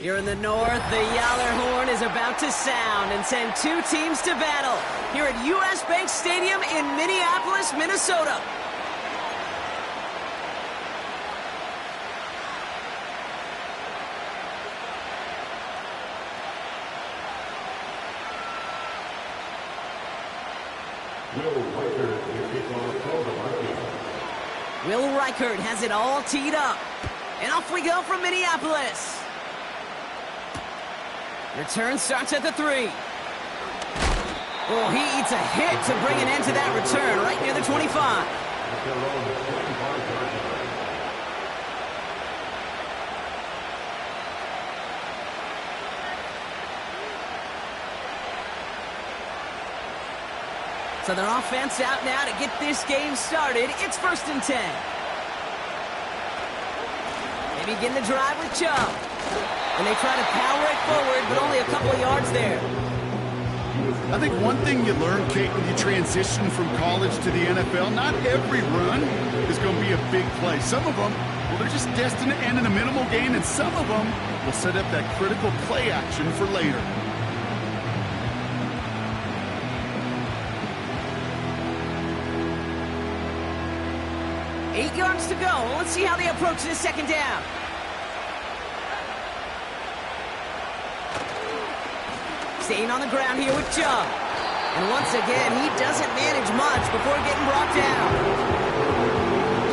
Here in the north, the Yaller horn is about to sound and send two teams to battle here at U.S. Bank Stadium in Minneapolis, Minnesota. Will Reichert has it all teed up. And off we go from Minneapolis. Return starts at the 3. Oh, he eats a hit to bring an end to that return right near the 25. So their offense out now to get this game started. It's 1st and 10. They begin the drive with Chubb. And they try to power it forward, but only a couple of yards there. I think one thing you learn, Kate, when you transition from college to the NFL, not every run is going to be a big play. Some of them, well, they're just destined to end in a minimal gain, and some of them will set up that critical play action for later. Eight yards to go. Let's see how they approach this second down. Staying on the ground here with Chubb. And once again, he doesn't manage much before getting brought down.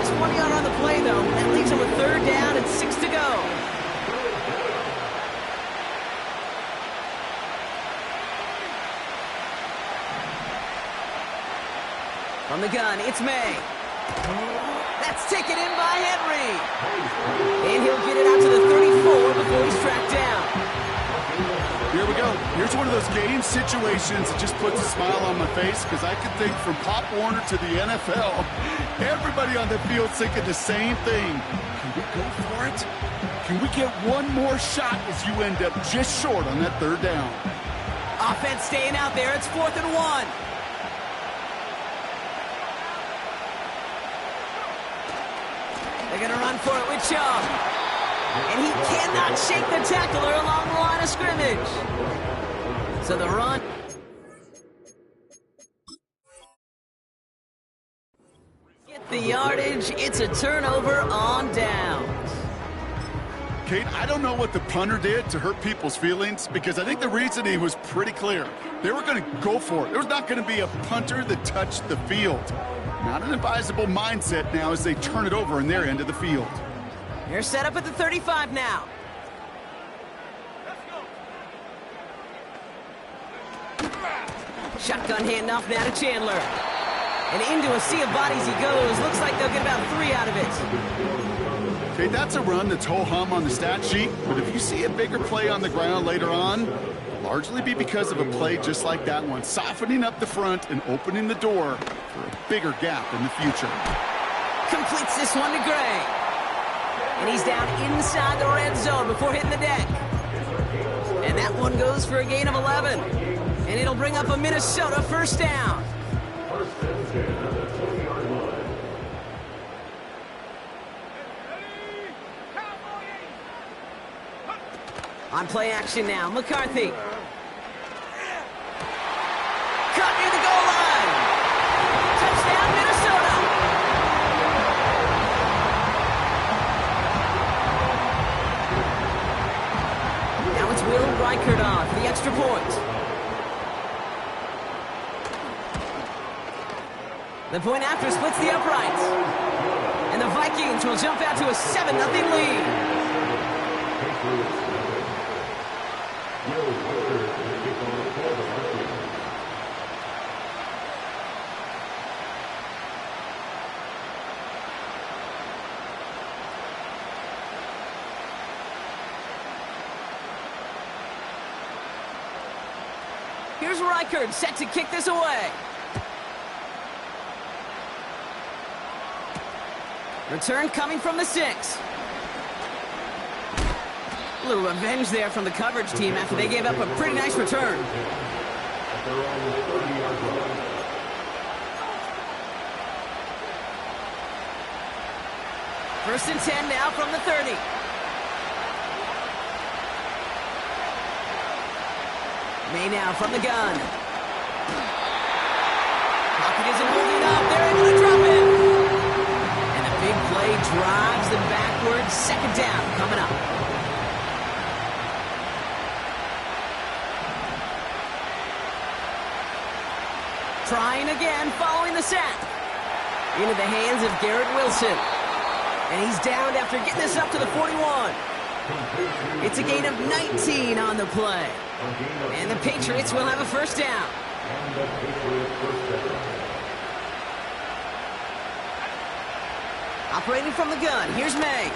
Just 1 yard on the play, though. That leaves him with 3rd down and 6 to go. From the gun, it's May. That's taken in by Henry. And he'll get it out to the 34 before he's tracked down. Here we go. Here's one of those game situations that just puts a smile on my face because I can think from Pop Warner to the NFL, everybody on the field thinking the same thing. Can we go for it? Can we get one more shot as you end up just short on that 3rd down? Offense staying out there. It's 4th and 1. They're going to run for it with Chubb. And he cannot shake the tackler along the line of scrimmage. So the run. Get the yardage. It's a turnover on downs. Kate, I don't know what the punter did to hurt people's feelings because I think the reasoning was pretty clear. They were going to go for it. There was not going to be a punter that touched the field. Not an advisable mindset now as they turn it over in their end of the field. They're set up at the 35 now. Shotgun handoff now to Chandler. And into a sea of bodies he goes. Looks like they'll get about 3 out of it. Okay, that's a run that's ho-hum on the stat sheet, but if you see a bigger play on the ground later on, it'll largely be because of a play just like that one, softening up the front and opening the door for a bigger gap in the future. Completes this one to Gray. And he's down inside the red zone before hitting the deck. And that one goes for a gain of 11. And it'll bring up a Minnesota 1st down. On play action now, McCarthy. Cut near the goal line. Touchdown, Minnesota. Now it's Will Reichert on for the extra point. The point after splits the uprights. And the Vikings will jump out to a 7-0 lead. Here's Reichert set to kick this away. Return coming from the 6. A little revenge there from the coverage team after they gave up a pretty nice return. First and 10 now from the 30. May now from the gun. Pocket isn't holding up. They're able to drop it. And a big play drives them backwards. Second down coming up. Trying again, following the sack. Into the hands of Garrett Wilson. And he's downed after getting this up to the 41. It's a gain of 19 on the play. And the Patriots will have a first down. Operating from the gun, here's May.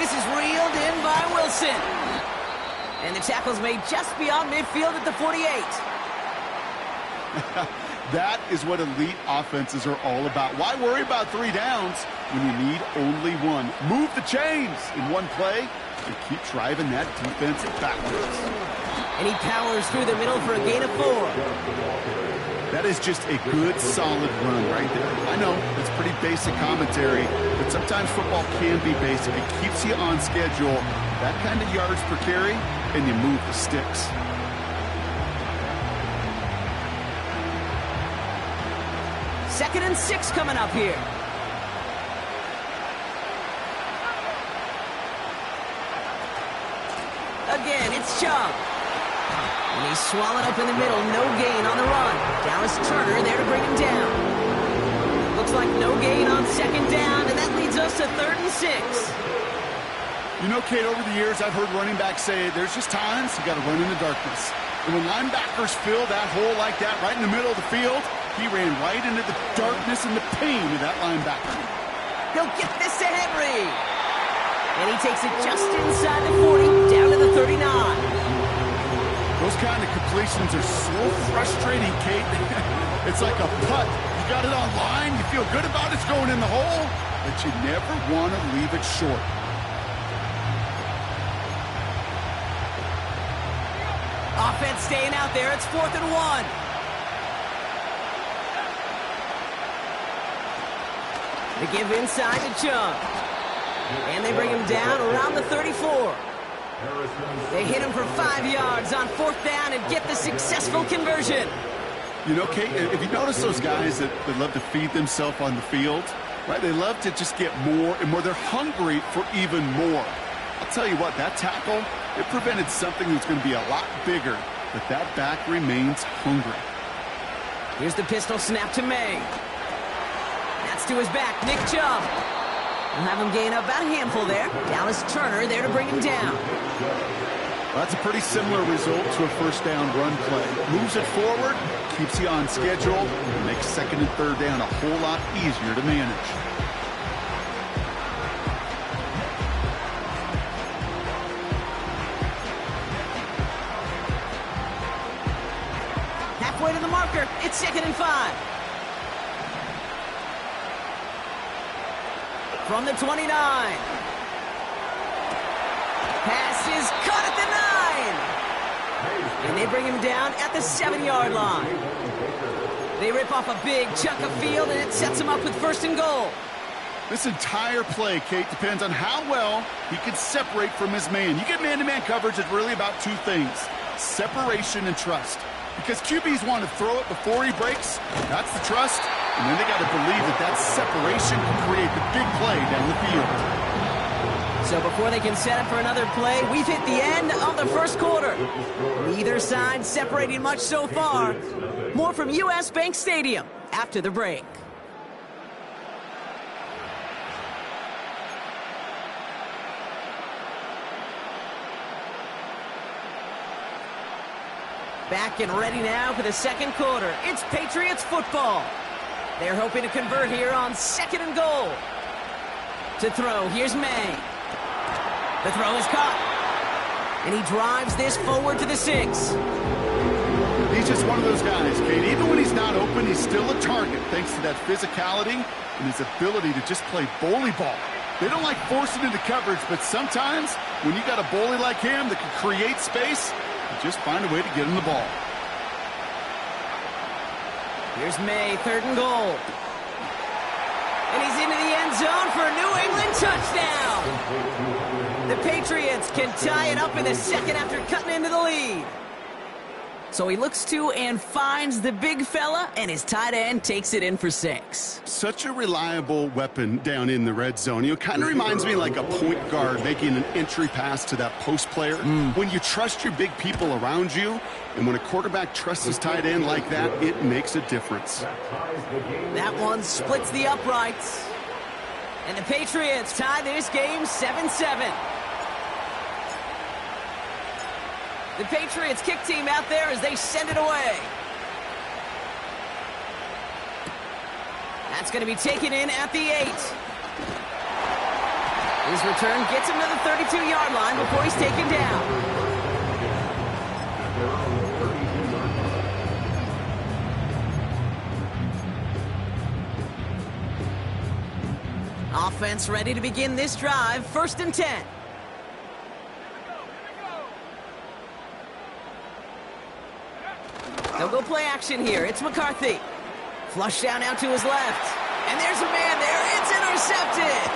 This is reeled in by Wilson. And the tackle's made just beyond midfield at the 48. That is what elite offenses are all about. Why worry about 3 downs when you need only one? Move the chains in one play and keep driving that defense backwards. And he powers through the middle for a gain of 4. That is just a good, solid run right there. I know, it's pretty basic commentary, but sometimes football can be basic. It keeps you on schedule, that kind of yards per carry, and you move the sticks. Second and 6 coming up here. Again, it's Chubb. And he's swallowed up in the middle. No gain on the run. Dallas Turner there to bring him down. Looks like no gain on second down, and that leads us to 3rd and 6. You know, Kate, over the years, I've heard running backs say there's just times you got to run in the darkness. And when linebackers fill that hole like that right in the middle of the field, he ran right into the darkness and the pain of that linebacker. He'll get this to Henry. And he takes it just inside the 40, down to the 39. Those kind of completions are so frustrating, Kate. It's like a putt. You got it on line, you feel good about it's going in the hole, but you never want to leave it short. Offense staying out there. It's 4th and 1. They give inside to Chubb. And they bring him down around the 34. They hit him for 5 yards on 4th down and get the successful conversion. You know, Kate, if you notice those guys that love to feed themselves on the field, right? They love to just get more and more. They're hungry for even more. I'll tell you what, that tackle, it prevented something that's going to be a lot bigger, but that back remains hungry. Here's the pistol snap to May. That's to his back, Nick Chubb. We'll have him gain about a handful there. Dallas Turner there to bring him down. Well, that's a pretty similar result to a first down run play. Moves it forward, keeps you on schedule, and makes 2nd and 3rd down a whole lot easier to manage. Halfway to the marker, it's 2nd and 5. From the 29. Pass is caught at the 9. And they bring him down at the 7-yard line. They rip off a big chunk of field, and it sets him up with 1st and goal. This entire play, Kate, depends on how well he can separate from his man. You get man-to-man coverage, it's really about 2 things: separation and trust. Because QBs want to throw it before he breaks. That's the trust. And then they got to believe that that separation can create the big play down the field. So before they can set up for another play, we've hit the end of the first quarter. Neither side separating much so far. More from U.S. Bank Stadium after the break. Back and ready now for the second quarter. It's Patriots football. They're hoping to convert here on 2nd and goal. To throw, here's May. The throw is caught. And he drives this forward to the 6. He's just one of those guys, Kate. Even when he's not open, he's still a target thanks to that physicality and his ability to just play bully ball. They don't like forcing into coverage, but sometimes when you got a bully like him that can create space, you just find a way to get him the ball. Here's May, 3rd and goal. And he's into the end zone for a New England touchdown. The Patriots can tie it up in the second after cutting into the lead. So he looks to and finds the big fella, and his tight end takes it in for 6. Such a reliable weapon down in the red zone. It kind of reminds me like a point guard making an entry pass to that post player. When you trust your big people around you, and when a quarterback trusts his tight end like that, it makes a difference. That one splits the uprights. And the Patriots tie this game 7-7. The Patriots kick team out there as they send it away. That's going to be taken in at the 8. His return gets him to the 32-yard line before he's taken down. Offense ready to begin this drive. 1st and 10. They'll go play action here. It's McCarthy. Flush down out to his left. And there's a man there. It's intercepted.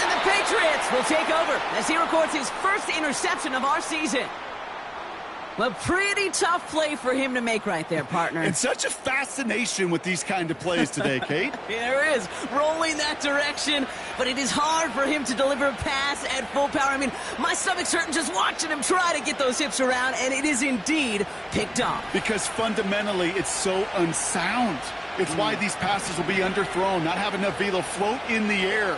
And the Patriots will take over as he records his first interception of our season. A pretty tough play for him to make right there, partner. And such a fascination with these kind of plays today, Kate. There is. Rolling that direction, but it is hard for him to deliver a pass at full power. I mean, my stomach's hurting just watching him try to get those hips around, and it is indeed picked off. Because fundamentally, it's so unsound. It's why these passes will be underthrown, not have enough velo float in the air.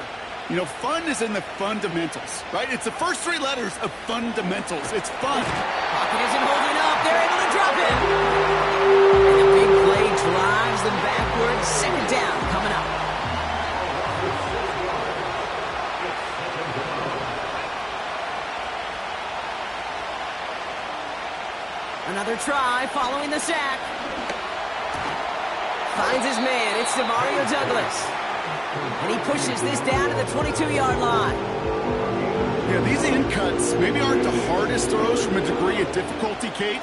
You know, fun is in the fundamentals, right? It's the first 3 letters of fundamentals. It's fun. Pocket isn't holding up. They're able to drop it. And the big play drives them backwards. 2nd down coming up. Another try following the sack. Finds his man. It's Demario Douglas. And he pushes this down to the 22-yard line. Yeah, these in cuts maybe aren't the hardest throws from a degree of difficulty, Kate,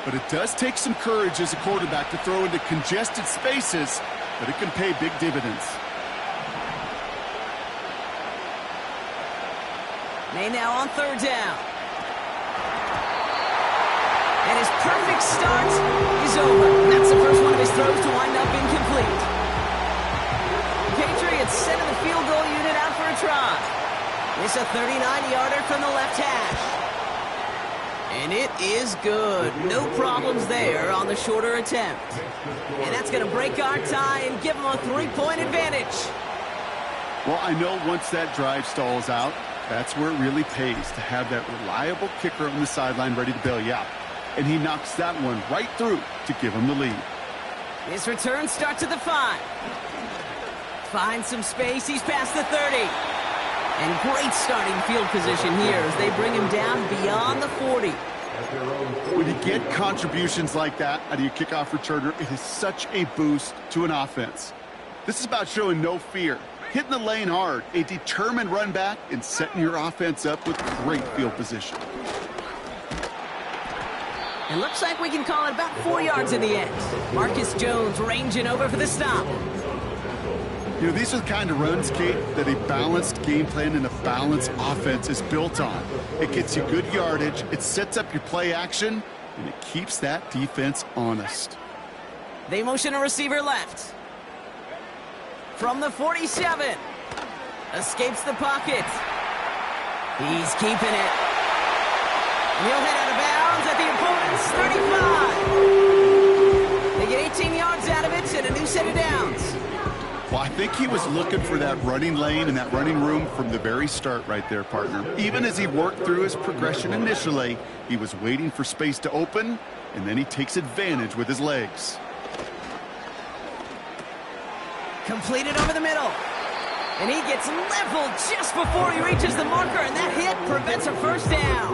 but it does take some courage as a quarterback to throw into congested spaces, but it can pay big dividends. May now on 3rd down. And his perfect start is over. That's the first one of his throws to wind up incomplete. Patriots sending the field goal unit out for a try. It's a 39-yarder from the left hash. And it is good. No problems there on the shorter attempt. And that's going to break our tie and give them a 3-point advantage. Well, I know once that drive stalls out, that's where it really pays to have that reliable kicker on the sideline ready to bail you out. And he knocks that one right through to give him the lead. His return starts at the 5. Finds some space. He's past the 30. And great starting field position here as they bring him down beyond the 40. When you get contributions like that out of your kickoff returner, it is such a boost to an offense. This is about showing no fear, hitting the lane hard, a determined run back, and setting your offense up with great field position. It looks like we can call it about 4 yards in the end. Marcus Jones ranging over for the stop. You know, these are the kind of runs, Kate, that a balanced game plan and a balanced offense is built on. It gets you good yardage, it sets up your play action, and it keeps that defense honest. They motion a receiver left. From the 47. Escapes the pocket. He's keeping it. And he'll head out of bounds at the opponent's 35. They get 18 yards out of it and a new set of downs. Well, I think he was looking for that running lane and that running room from the very start right there, partner. Even as he worked through his progression initially, he was waiting for space to open, and then he takes advantage with his legs. Completed over the middle. And he gets leveled just before he reaches the marker, and that hit prevents a first down.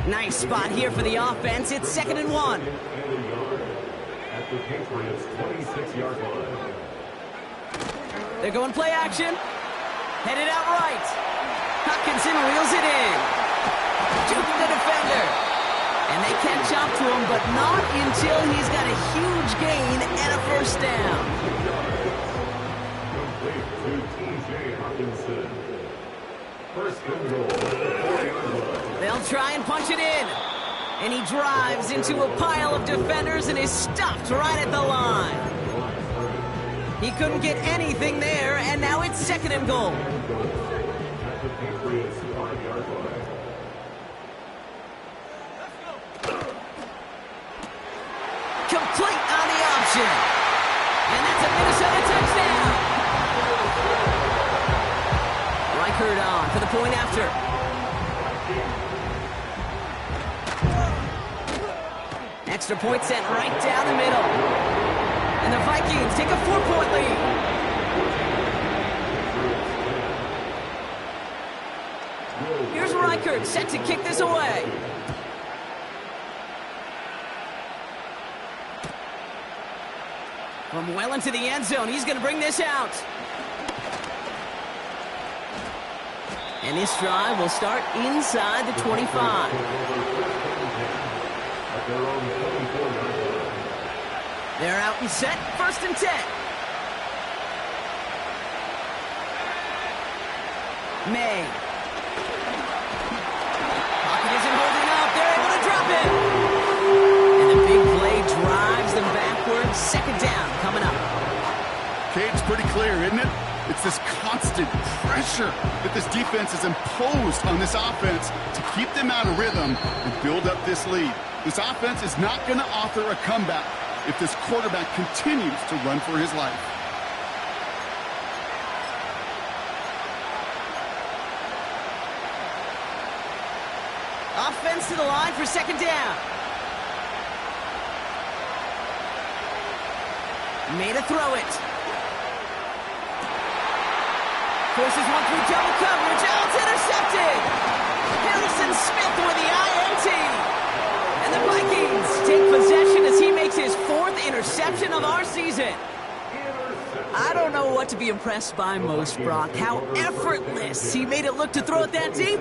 Nice spot here for the offense. It's 2nd and 1. At the Patriots' 26-yard line. They're going play action. Headed out right. Hutchinson reels it in. Juke the defender. And they catch up to him, but not until he's got a huge gain and a first down. Complete to T.J. Hutchinson. First and goal. They'll try and punch it in. And he drives into a pile of defenders and is stopped right at the line. He couldn't get anything there, and now it's 2nd and goal. At the Patriots 5-yard line. Complete on the option. And that's a Minnesota touchdown. Reichert on for the point after. Extra point sent right down the middle. And the Vikings take a 4-point lead. Here's Reichert set to kick this away. From well into the end zone, he's going to bring this out. And this drive will start inside the 25. They're out and set, 1st and 10. May. Pocket isn't holding up. They're able to drop it. And the big play drives them backwards. 2nd down coming up. Cade's pretty clear, isn't it? It's this constant pressure that this defense has imposed on this offense to keep them out of rhythm and build up this lead. This offense is not going to author a comeback if this quarterback continues to run for his life. Offense to the line for 2nd down. Made a throw it. Forces one through double coverage. Oh, it's intercepted. Harrison Smith with the INT. And the Vikings take possession as he makes his 4th interception of our season. I don't know what to be impressed by most, Brock. How effortless he made it look to throw it that deep,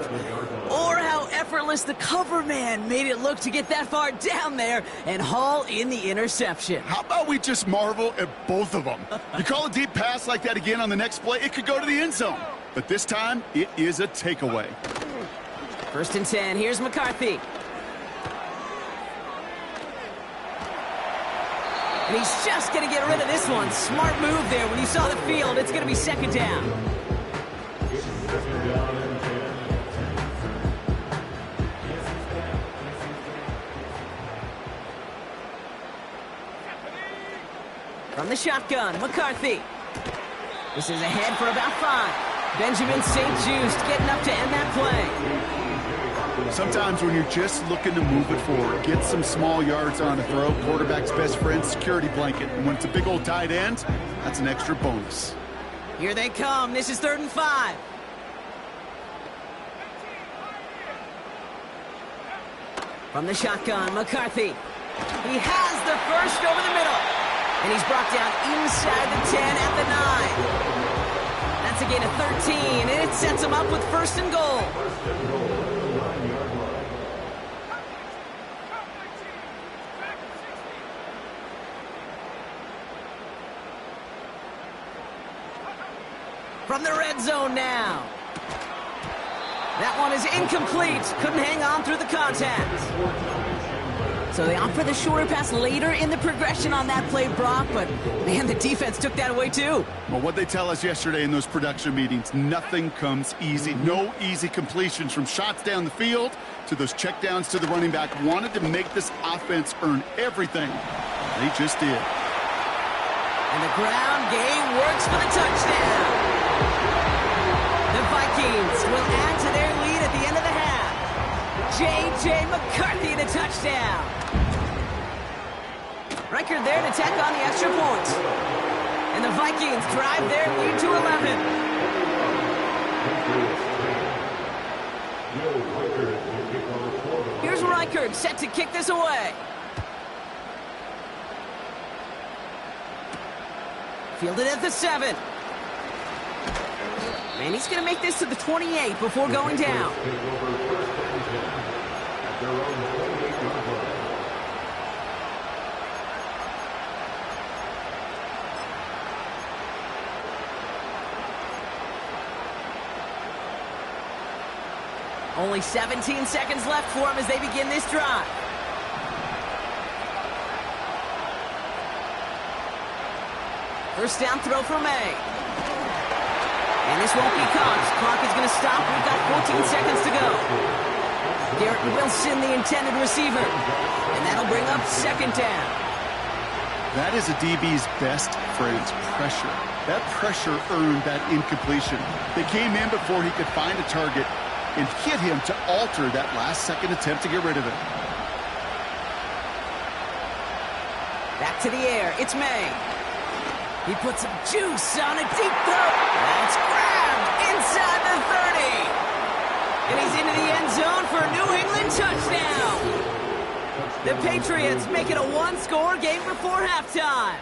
or how effortless the cover man made it look to get that far down there and haul in the interception. How about we just marvel at both of them? You call a deep pass like that again on the next play, it could go to the end zone. But this time, it is a takeaway. 1st and 10, here's McCarthy. And he's just going to get rid of this one. Smart move there when he saw the field. It's going to be 2nd down. From the shotgun, McCarthy. This is ahead for about 5. Benjamin St. Just getting up to end that play. Sometimes when you're just looking to move it forward, get some small yards on a throw, quarterback's best friend, security blanket. And when it's a big old tight end, that's an extra bonus. Here they come. This is 3rd and 5. From the shotgun, McCarthy. He has the first over the middle. And he's brought down inside the 10 at the 9. That's a gain of 13, and it sets him up with 1st and goal. From the red zone now. That one is incomplete. Couldn't hang on through the contact. So they opt for the shorter pass later in the progression on that play, Brock, but man, the defense took that away too. Well, what they tell us yesterday in those production meetings, nothing comes easy. No easy completions from shots down the field to those checkdowns to the running back. Wanted to make this offense earn everything. They just did. And the ground game works for the touchdown. The Vikings will add to their lead at the end of the half. J.J. McCarthy, the touchdown. Reichert there to tack on the extra point. And the Vikings drive their lead to 11. Here's Reichert set to kick this away. Fielded at the 7. And he's going to make this to the 28 before going down. Only 17 seconds left for him as they begin this drive. First down throw for May. And this won't be caught. Clock is going to stop. We've got 14 seconds to go. Garrett Wilson, the intended receiver. And that'll bring up second down. That is a DB's best friend, pressure. That pressure earned that incompletion. They came in before he could find a target and hit him to alter that last-second attempt to get rid of it. Back to the air. It's May. He puts some juice on a deep throw. That's grabbed inside the 30. And he's into the end zone for a New England touchdown. The Patriots make it a one-score game before halftime.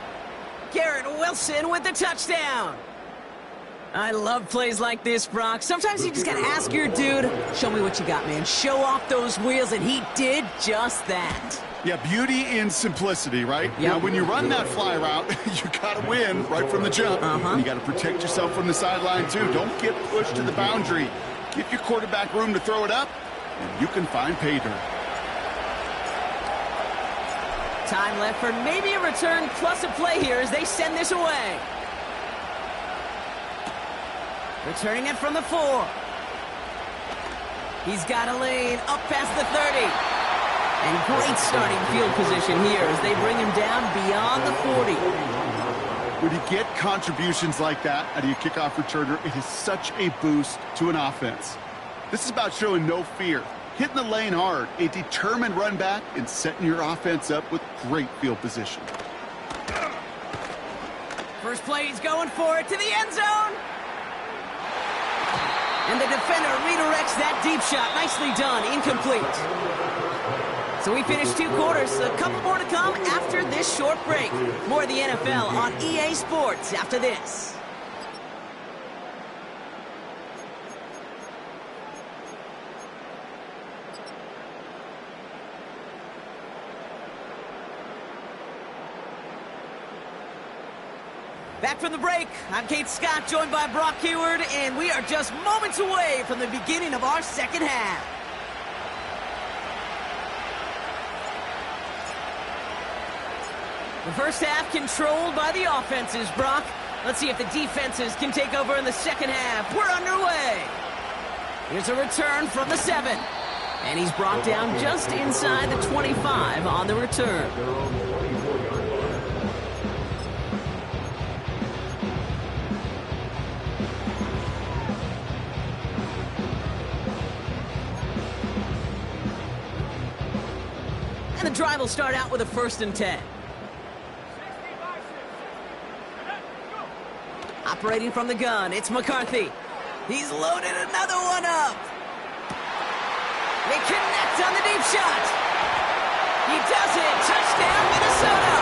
Garrett Wilson with the touchdown. I love plays like this, Brock. Sometimes you just got to ask your dude, show me what you got, man. Show off those wheels, and he did just that. Yeah, beauty in simplicity, right? Yep. Now, when you run that fly route, you got to win right from the jump. And you got to protect yourself from the sideline, too. Don't get pushed to the boundary. Give your quarterback room to throw it up, and you can find pay dirt. Time left for maybe a return plus a play here as they send this away. Returning it from the 4. He's got a lane up past the 30. And great starting field position here as they bring him down beyond the 40. When you get contributions like that out of your kickoff returner, it is such a boost to an offense. This is about showing no fear, hitting the lane hard, a determined run back, and setting your offense up with great field position. First play, he's going for it to the end zone. And the defender redirects that deep shot. Nicely done. Incomplete. So we finished 2 quarters. A couple more to come after this short break. More of the NFL on EA Sports after this. Back from the break, I'm Kate Scott, joined by Brock Hayward, and we are just moments away from the beginning of our second half. The first half controlled by the offenses, Brock. Let's see if the defenses can take over in the second half. We're underway. Here's a return from the 7. And he's brought down just inside the 25 on the return. And the drive will start out with a 1st and 10. Operating from the gun, it's McCarthy. He's loaded another one up. They connect on the deep shot. He does it. Touchdown, Minnesota.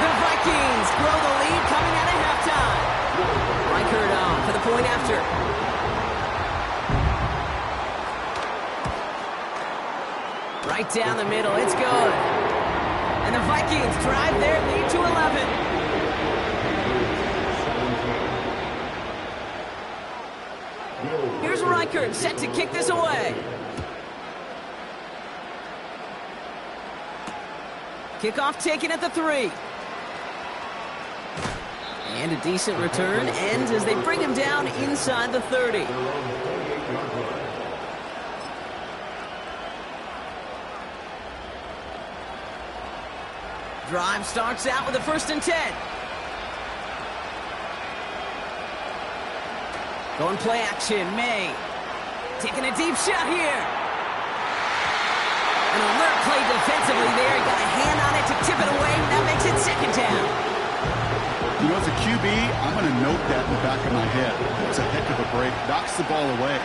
The Vikings grow the lead coming out of halftime. Reichert on for the point after. Right down the middle, it's good. And the Vikings drive their lead to 11. Here's Reichert set to kick this away. Kickoff taken at the 3. And a decent return ends as they bring him down inside the 30. Drive starts out with a 1st and 10. Going play action, May. Taking a deep shot here. An alert play defensively there. He got a hand on it to tip it away. That makes it 2nd down. You know, as a QB, I'm going to note that in the back of my head. That was a heck of a break. Knocks the ball away.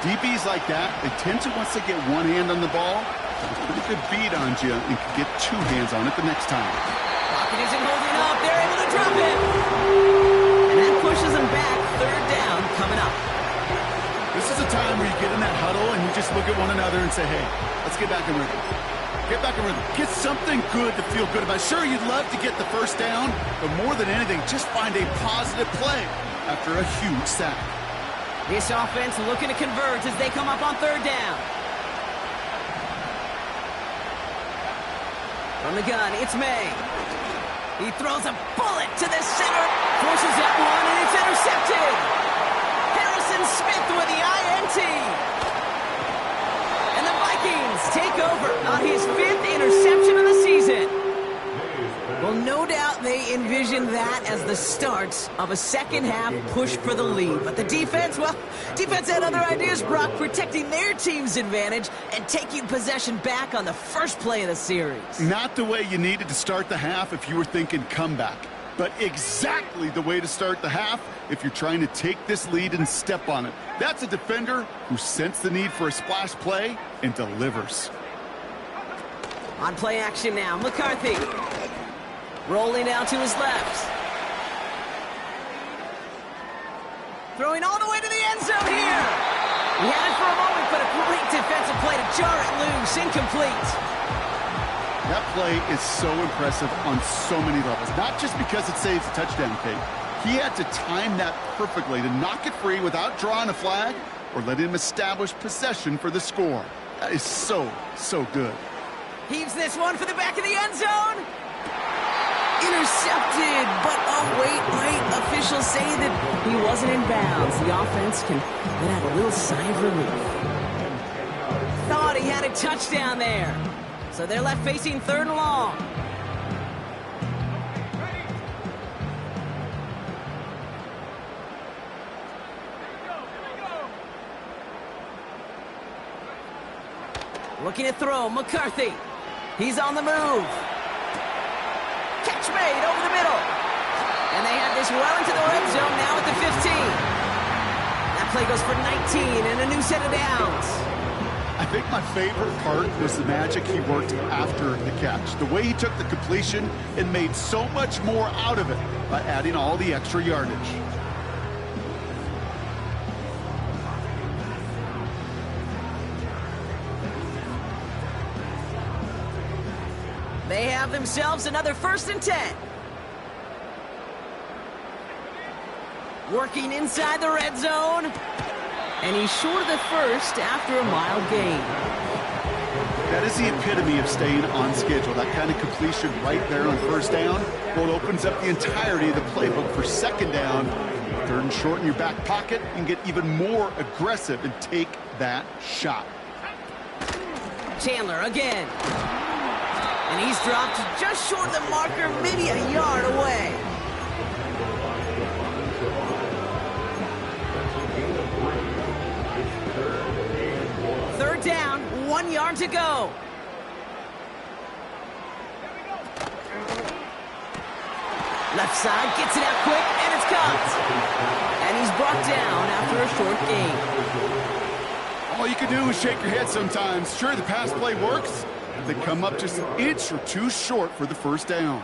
DBs like that, they tend to, once they get one hand on the ball, have a pretty good beat on you and can get 2 hands on it the next time. Pocket isn't holding up. They're able to drop it. And that pushes them back. 3rd down coming up. This is a time where you get in that huddle and you just look at one another and say, hey, let's get back in rhythm. Get back in rhythm. Get something good to feel good about. Sure, you'd love to get the 1st down, but more than anything, just find a positive play after a huge sack. This offense looking to converge as they come up on 3rd down. From the gun, it's May. He throws a bullet to the center, forces that one, and it's intercepted. Harrison Smith with the INT. And the Vikings take over on his 5th interception of the season. Well, no doubt they envisioned that as the start of a second-half push for the lead. But the defense, well, defense had other ideas, Brock, protecting their team's advantage and taking possession back on the first play of the series. Not the way you needed to start the half if you were thinking comeback, but exactly the way to start the half if you're trying to take this lead and step on it. That's a defender who sensed the need for a splash play and delivers. On play action now, McCarthy. Rolling down to his left. Throwing all the way to the end zone here. He had it for a moment, but a great defensive play to jar it loose. Incomplete. That play is so impressive on so many levels. Not just because it saves a touchdown, Kate. He had to time that perfectly to knock it free without drawing a flag or let him establish possession for the score. That is so, so good. Heaves this one for the back of the end zone. Intercepted, but oh, wait. Officials say that he wasn't in bounds. The offense can let out a little sigh of relief. Thought he had a touchdown there. So they're left facing 3rd and long. Looking to throw, McCarthy. He's on the move. Catch made over the middle. And they have this well into the red zone now at the 15. That play goes for 19 and a new set of downs. I think my favorite part was the magic he worked after the catch. The way he took the completion and made so much more out of it by adding all the extra yardage. They have themselves another 1st and 10. Working inside the red zone. And he's short of the first after a mild gain. That is the epitome of staying on schedule. That kind of completion right there on 1st down. Well, it opens up the entirety of the playbook for 2nd down. 3rd and short in your back pocket and get even more aggressive and take that shot. Chandler again. And he's dropped just short of the marker, maybe a yard away. Third down, 1 yard to go. Left side, gets it out quick, and it's caught. And he's brought down after a short gain. All you can do is shake your head sometimes. Sure, the pass play works. They come up just an inch or two short for the 1st down.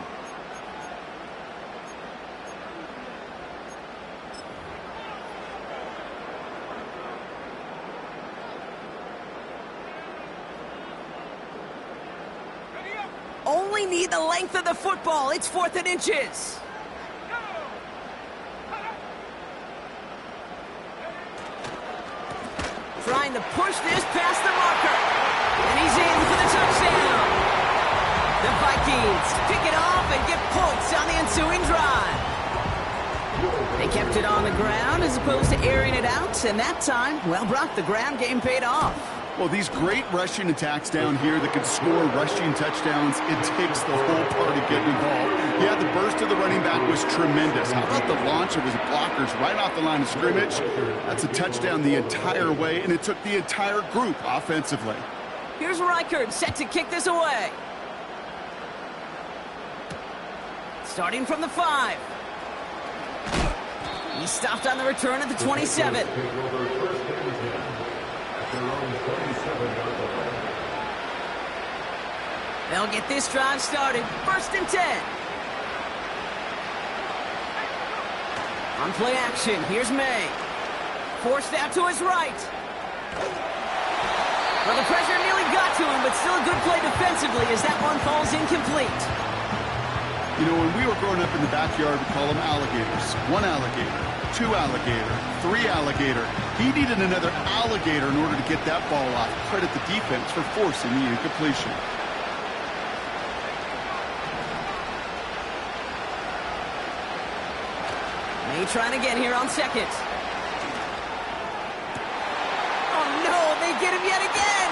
Only need the length of the football. It's 4th and inches. Trying to push this past the marker. And he's in for the touchdown. The Vikings pick it off and get points on the ensuing drive. They kept it on the ground as opposed to airing it out. And that time, well, Brock, the ground game paid off. Well, these great rushing attacks down here that can score rushing touchdowns, it takes the whole party getting involved. Yeah, the burst of the running back was tremendous. How about the launch of his blockers right off the line of scrimmage? That's a touchdown the entire way, and it took the entire group offensively. Here's Reichard set to kick this away. Starting from the 5. He stopped on the return at the 27. They'll get this drive started. 1st and 10. On play action, here's May. Forced out to his right. Well, the pressure nearly got to him, but still a good play defensively as that one falls incomplete. You know, when we were growing up in the backyard, we call them alligators. 1 alligator, 2 alligator, 3 alligator. He needed another alligator in order to get that ball off. Credit the defense for forcing the incompletion. trying again here on second. Oh, no, they get him yet again.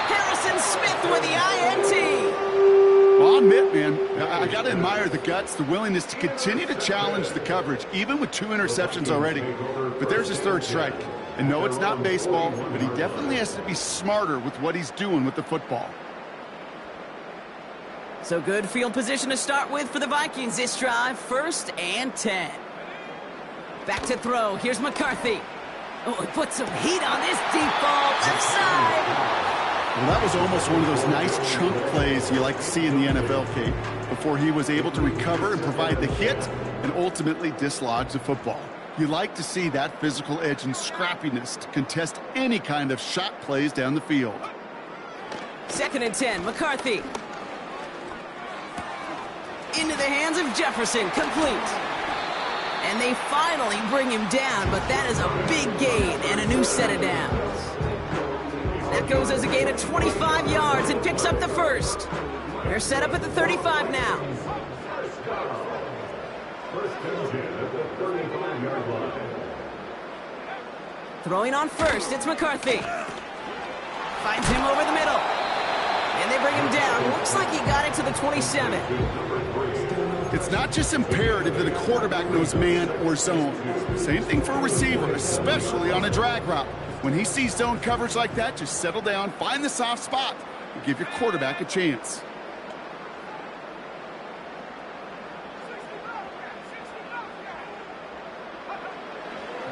Harrison Smith with the INT. Well, I'll admit, man, I got to admire the guts, the willingness to continue to challenge the coverage, even with 2 interceptions already. But there's his 3rd strike. And no, it's not baseball, but he definitely has to be smarter with what he's doing with the football. So good field position to start with for the Vikings this drive. 1st and 10. Back to throw. Here's McCarthy. Oh, he put some heat on this deep ball. Left side. Well, that was almost one of those nice chunk plays you like to see in the NFL, Kate, before he was able to recover and provide the hit and ultimately dislodge the football. You like to see that physical edge and scrappiness to contest any kind of shot plays down the field. 2nd and 10, McCarthy. Into the hands of Jefferson, complete. And they finally bring him down, but that is a big gain and a new set of downs. That goes as a gain of 25 yards and picks up the 1st. They're set up at the 35 now. Throwing on 1st, it's McCarthy. Finds him over the middle. And they bring him down. Looks like he got it to the 27. It's not just imperative that a quarterback knows man or zone. Same thing for a receiver, especially on a drag route. When he sees zone coverage like that, just settle down, find the soft spot, and give your quarterback a chance.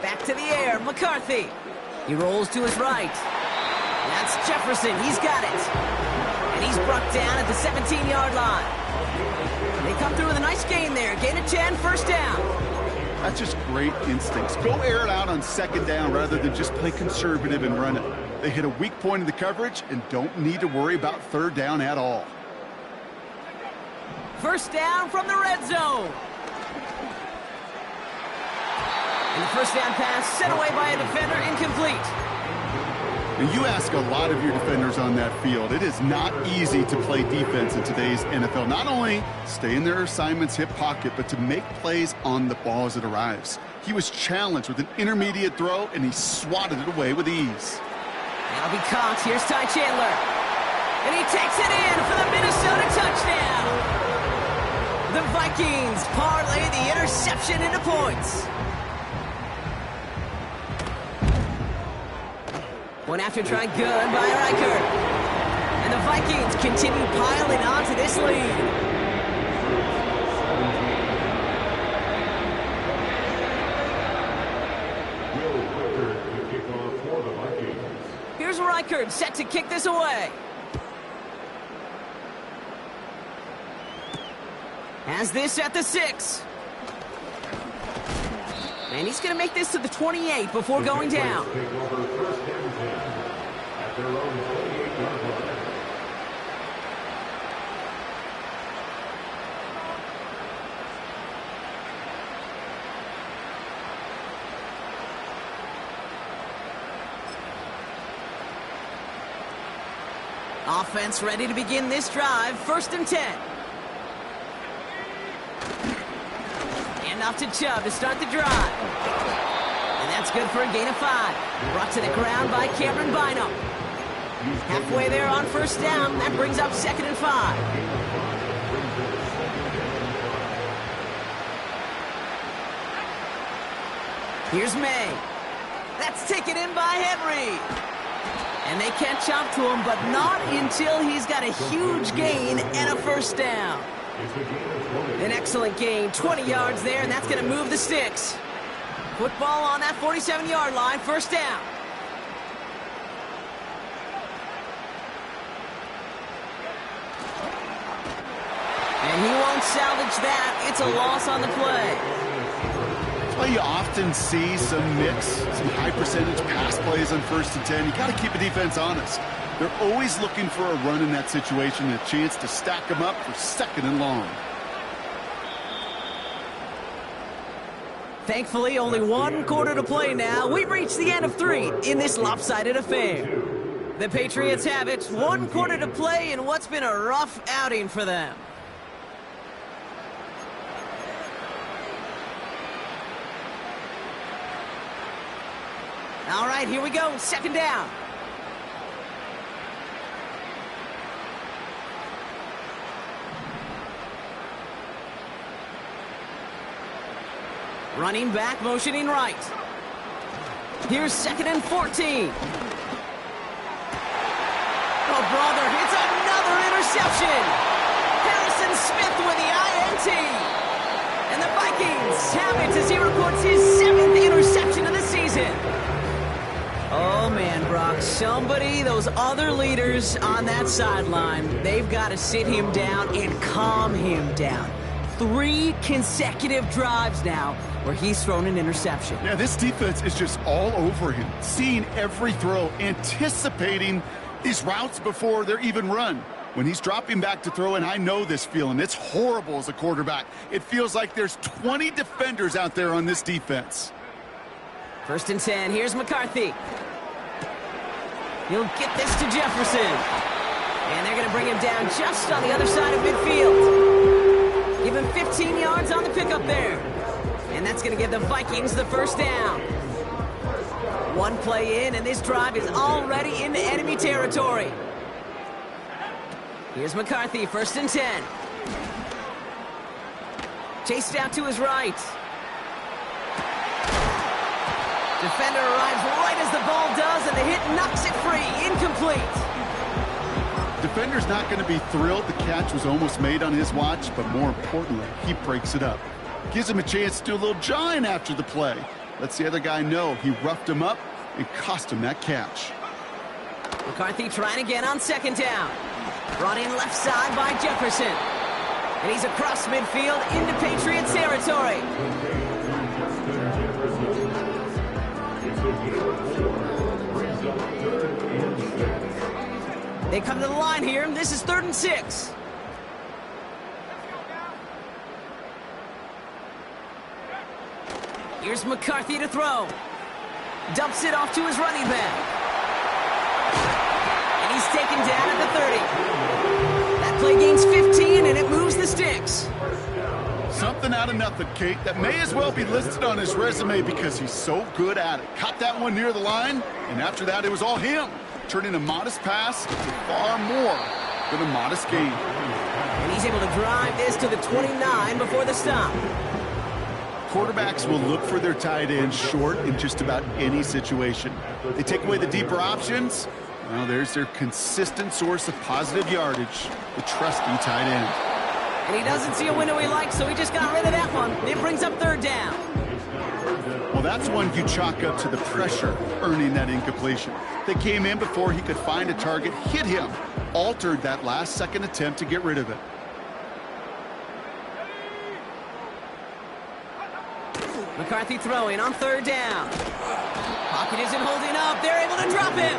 Back to the air, McCarthy. He rolls to his right. That's Jefferson, he's got it. And he's brought down at the 17-yard line. They come through with a nice gain there. Gain of 10, 1st down. That's just great instincts. Go air it out on 2nd down rather than just play conservative and run it. They hit a weak point in the coverage and don't need to worry about 3rd down at all. 1st down from the red zone. And the 1st down pass sent away by a defender, incomplete. And you ask a lot of your defenders on that field. It is not easy to play defense in today's NFL. Not only stay in their assignment's hip pocket, but to make plays on the ball as it arrives. He was challenged with an intermediate throw, and he swatted it away with ease. That'll be caught. Here's Ty Chandler. And he takes it in for the Minnesota touchdown. The Vikings parlay the interception into points. One after try, good by Reichert. And the Vikings continue piling on to this lead. Here's Reichert set to kick this away. Has this at the 6. And he's going to make this to the 28 before going down. Offense ready to begin this drive. 1st and 10. Off to Chubb to start the drive. And that's good for a gain of 5. Brought to the ground by Cameron Bynum. Halfway there on 1st down. That brings up 2nd and 5. Here's May. That's taken in by Henry. And they catch up to him, but not until he's got a huge gain and a 1st down. An excellent gain, 20 yards there, and that's going to move the sticks. Football on that 47-yard line, 1st down. And he won't salvage that. It's a loss on the play. That's why you often see some mix, some high-percentage pass plays on 1st and 10. You got to keep the defense honest. They're always looking for a run in that situation and a chance to stack them up for 2nd and long. Thankfully, only 1 quarter to play now. We've reached the end of 3 in this lopsided affair. The Patriots have it. 1 quarter to play in what's been a rough outing for them. All right, here we go. Second down. Running back, motioning right. Here's 2nd and 14. Oh, brother, it's another interception. Harrison Smith with the INT. And the Vikings have it as he records his 7th interception of the season. Oh, man, Brock, those other leaders on that sideline, they've got to sit him down and calm him down. 3 consecutive drives now where he's thrown an interception. Yeah, this defense is just all over him, seeing every throw, anticipating these routes before they're even run. When he's dropping back to throw, and I know this feeling, it's horrible as a quarterback. It feels like there's 20 defenders out there on this defense. 1st and 10, here's McCarthy. He'll get this to Jefferson. And they're going to bring him down just on the other side of midfield. Give him 15 yards on the pickup there. And that's going to give the Vikings the 1st down. 1 play in, and this drive is already into enemy territory. Here's McCarthy, 1st and 10. Chased out to his right. Defender arrives right as the ball does, and the hit knocks it free. Incomplete. Defender's not going to be thrilled the catch was almost made on his watch, but more importantly, he breaks it up. Gives him a chance to do a little jawing after the play. Lets the other guy know he roughed him up and cost him that catch. McCarthy trying again on 2nd down. Brought in left side by Jefferson. And he's across midfield into Patriots territory. They come to the line here. This is 3rd and 6. Here's McCarthy to throw. Dumps it off to his running back. And he's taken down at the 30. That play gains 15, and it moves the sticks. Something out of nothing, Kate. That may as well be listed on his resume because he's so good at it. Caught that one near the line, and after that, it was all him. Turning a modest pass to far more than a modest gain. And he's able to drive this to the 29 before the stop. Quarterbacks will look for their tight ends short in just about any situation. They take away the deeper options. Well, there's their consistent source of positive yardage, the trusty tight end. And he doesn't see a window he likes, so he just got rid of that one. It brings up 3rd down. Well, that's one you chalk up to the pressure earning that incompletion. They came in before he could find a target, hit him, altered that last-second attempt to get rid of it. McCarthy throwing on 3rd down. Pocket isn't holding up. They're able to drop him.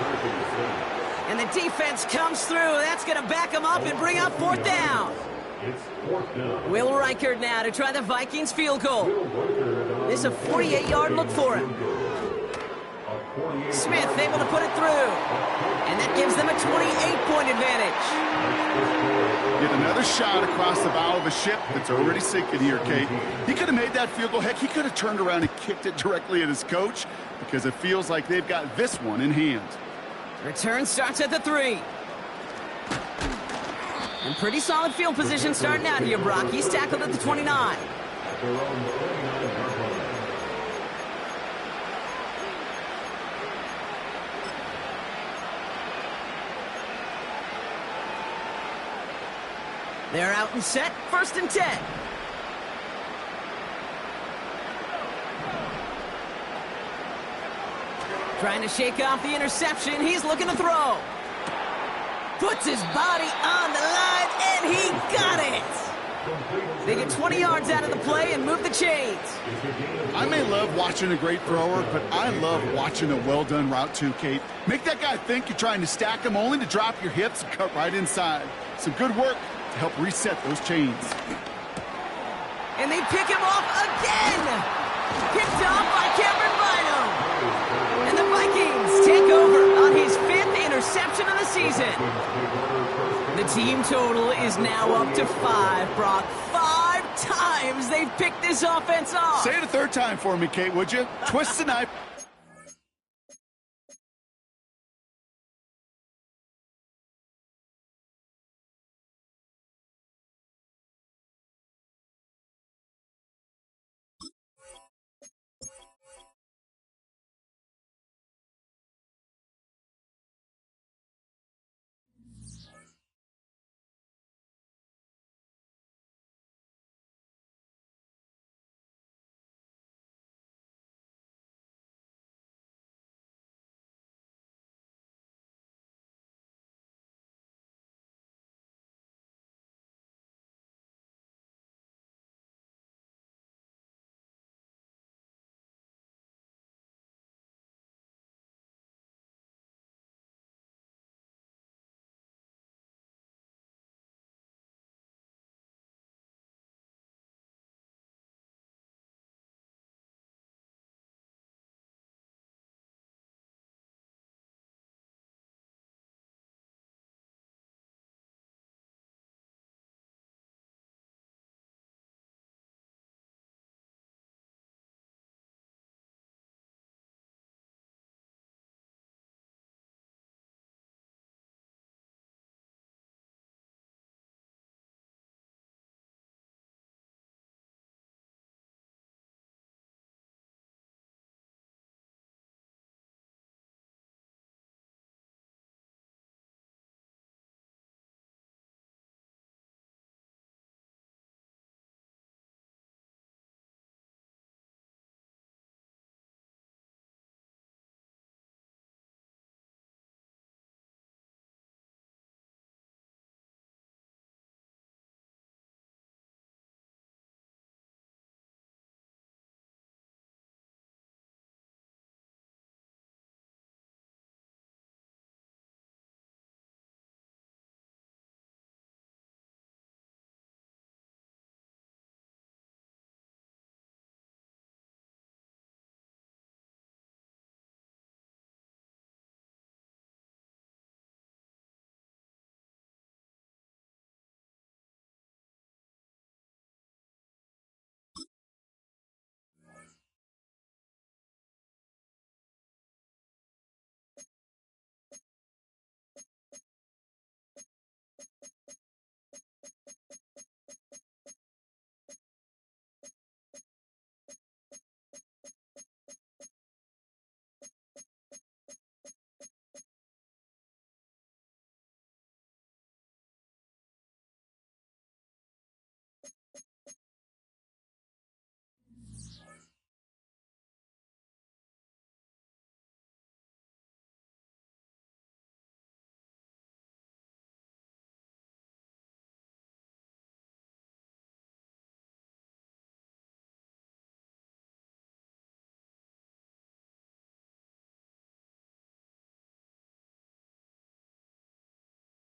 And the defense comes through. That's going to back him up and bring up 4th down. Will Reichert now to try the Vikings field goal. This is a 48-yard look for him. Smith able to put it through. And that gives them a 28-point advantage. Get another shot across the bow of a ship that's already sinking here, Kate. He could have made that field goal. Heck, he could have turned around and kicked it directly at his coach because it feels like they've got this one in hand. Return starts at the 3. And pretty solid field position starting out here, Brock. He's tackled at the 29. They're out and set. 1st and 10. Trying to shake off the interception. He's looking to throw. Puts his body on the line, and he got it. They get 20 yards out of the play and move the chains. I may love watching a great thrower, but I love watching a well-done route too, Kate. Make that guy think you're trying to stack him only to drop your hips and cut right inside. Some good work to help reset those chains. And they pick him off again. Picked off by Cameron Bynum. And the Vikings take over on his 5th interception of the season. The team total is now up to 5, Brock. 5 times they've picked this offense off. Say it a 3rd time for me, Kate, would you? Twist the knife.